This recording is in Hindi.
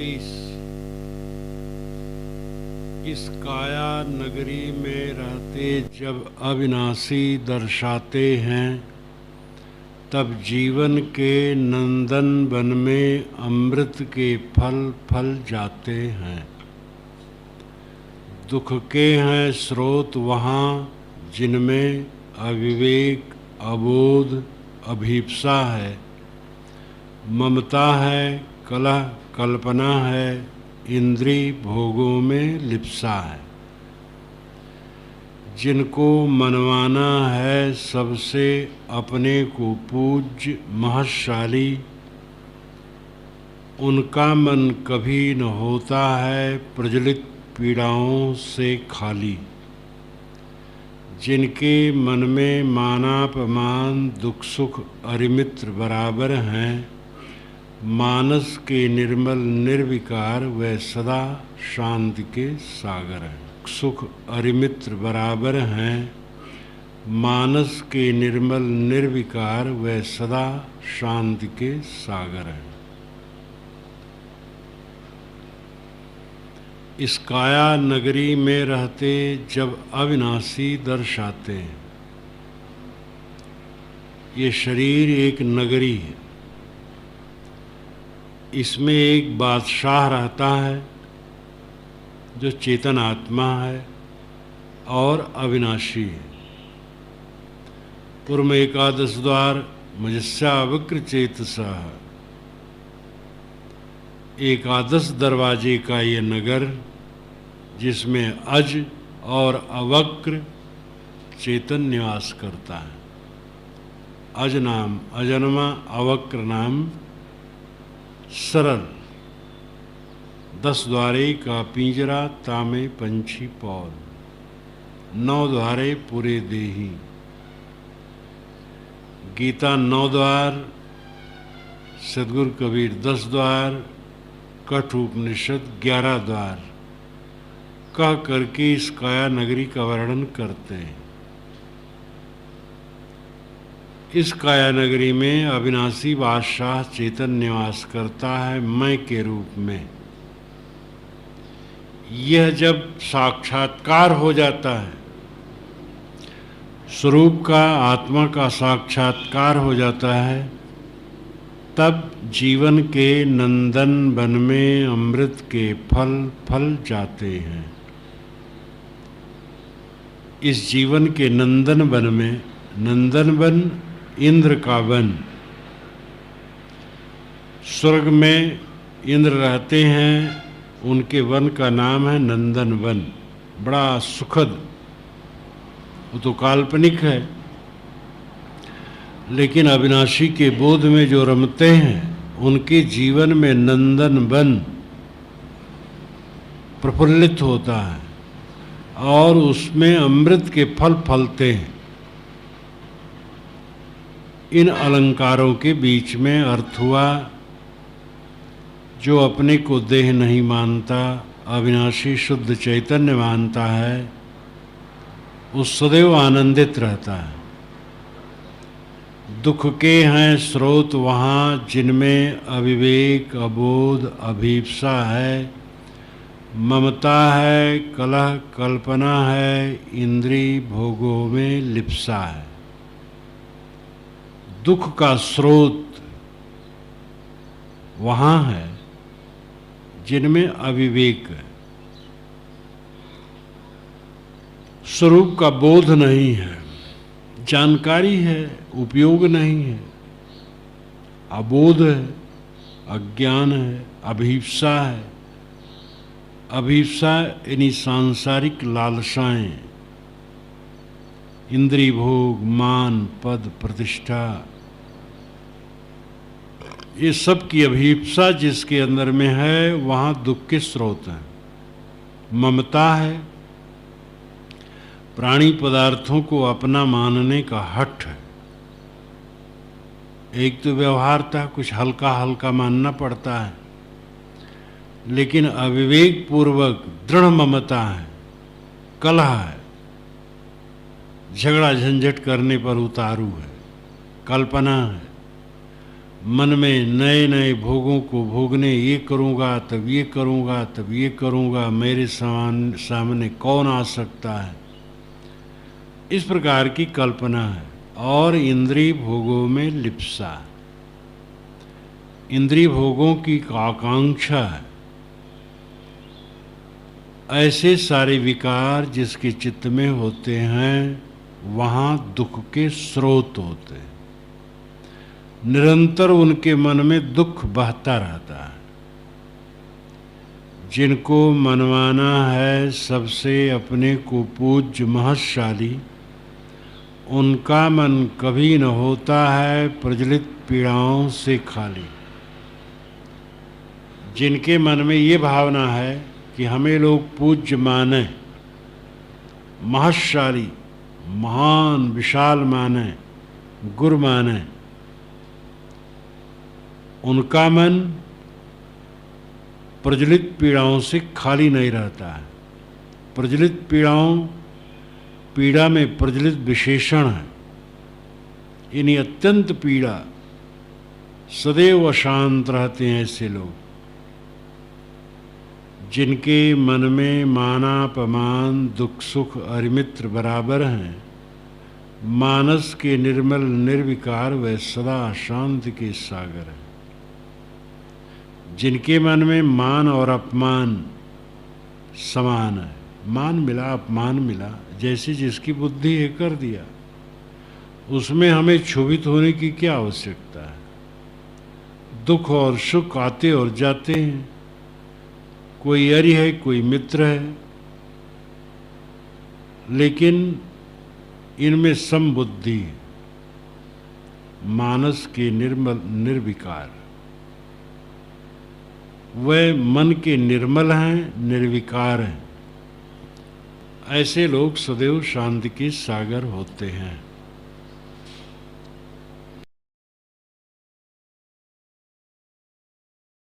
29। इस काया नगरी में रहते जब अविनाशी दर्शाते हैं, तब जीवन के नंदन वन में अमृत के फल फल जाते हैं। दुख के हैं स्रोत वहाँ जिनमें अविवेक, अबोध, अभीप्सा है, ममता है, कलह, कल्पना है, इंद्रिय भोगों में लिप्सा है। जिनको मनवाना है सबसे अपने को पूज्य महशाली, उनका मन कभी न होता है प्रज्वलित पीड़ाओं से खाली। जिनके मन में मानापमान, दुख सुख अरिमित्र बराबर हैं, मानस के निर्मल निर्विकार व सदा शांति के सागर हैं। सुख अरिमित्र बराबर हैं, मानस के निर्मल निर्विकार व सदा शांति के सागर हैं। इस काया नगरी में रहते जब अविनाशी दर्शाते हैं। ये शरीर एक नगरी है। इसमें एक बादशाह रहता है जो चेतन आत्मा है और अविनाशी है। पूर्व एकादश द्वार मजस्या विक्र चेतसा, एकादश दरवाजे का ये नगर जिसमें अज और अवक्र चेतन निवास करता है। अज नाम अजन्मा, अवक्र नाम सरल। 10 द्वारे का पिंजरा तामे पंछी पौल, 9 द्वारे पूरे देही। गीता 9 द्वार, सदगुरु कबीर 10 द्वार, कठ उपनिषद 11 द्वार कह करके इस काया नगरी का वर्णन करते हैं। इस काया नगरी में अविनाशी बादशाह चेतन निवास करता है मैं के रूप में। यह जब साक्षात्कार हो जाता है, स्वरूप का, आत्मा का साक्षात्कार हो जाता है, तब जीवन के नंदन वन में अमृत के फल फल जाते हैं। इस जीवन के नंदन वन में, नंदन वन इंद्र का वन, स्वर्ग में इंद्र रहते हैं, उनके वन का नाम है नंदन वन। बड़ा सुखद, वो तो काल्पनिक है, लेकिन अविनाशी के बोध में जो रमते हैं उनके जीवन में नंदन वन प्रफुल्लित होता है और उसमें अमृत के फल फलते हैं। इन अलंकारों के बीच में अर्थ हुआ, जो अपने को देह नहीं मानता, अविनाशी शुद्ध चैतन्य मानता है, वो सदैव आनंदित रहता है। दुख के हैं स्रोत वहाँ जिनमें अविवेक, अबोध, अभीप्सा है, ममता है, कलह, कल्पना है, इंद्रिय भोगों में लिप्सा है। दुख का स्रोत वहाँ है जिनमें अविवेक है, स्वरूप का बोध नहीं है, जानकारी है, उपयोग नहीं है, अबोध है, अज्ञान है, अभीप्सा है। अभीप्सा यानी सांसारिक लालसाएं, इंद्रिय भोग, मान, पद, प्रतिष्ठा, ये सब की अभीप्सा जिसके अंदर में है, वहाँ दुख के स्रोत हैं। ममता है, प्राणी पदार्थों को अपना मानने का हठ है। एक तो व्यवहारता कुछ हल्का हल्का मानना पड़ता है, लेकिन अविवेक पूर्वक दृढ़ ममता है, कलह है, झगड़ा झंझट करने पर उतारू है, कल्पना है, मन में नए नए भोगों को भोगने, ये करूँगा तब ये करूँगा तब ये करूँगा, मेरे सामने कौन आ सकता है, इस प्रकार की कल्पना है। और इंद्रिय भोगों में लिप्सा, इंद्रिय भोगों की आकांक्षा है। ऐसे सारे विकार जिसके चित्त में होते हैं वहाँ दुख के स्रोत होते हैं। निरंतर उनके मन में दुख बहता रहता है। जिनको मनवाना है सबसे अपने को पूज्य महत्शाली, उनका मन कभी न होता है प्रज्वलित पीड़ाओं से खाली। जिनके मन में ये भावना है कि हमें लोग पूज्य माने, महत्शाली, महान विशाल माने, गुरु माने, उनका मन प्रज्वलित पीड़ाओं से खाली नहीं रहता है। प्रज्वलित पीड़ाओं, पीड़ा में प्रज्वलित विशेषण है। इन्हीं अत्यंत पीड़ा, सदैव अशांत रहते हैं ऐसे लोग। जिनके मन में मानापमान दुख सुख अरिमित्र बराबर हैं, मानस के निर्मल निर्विकार व सदा शांति के सागर हैं। जिनके मन में मान और अपमान समान है, मान मिला अपमान मिला, जैसी जिसकी बुद्धि है कर दिया, उसमें हमें क्षोभित होने की क्या आवश्यकता है। दुख और सुख आते और जाते हैं, कोई अरि है कोई मित्र है, लेकिन इनमें समबुद्धि है। मानस के निर्मल निर्विकार, वह मन के निर्मल हैं, निर्विकार हैं। ऐसे लोग सदैव शांति के सागर होते हैं।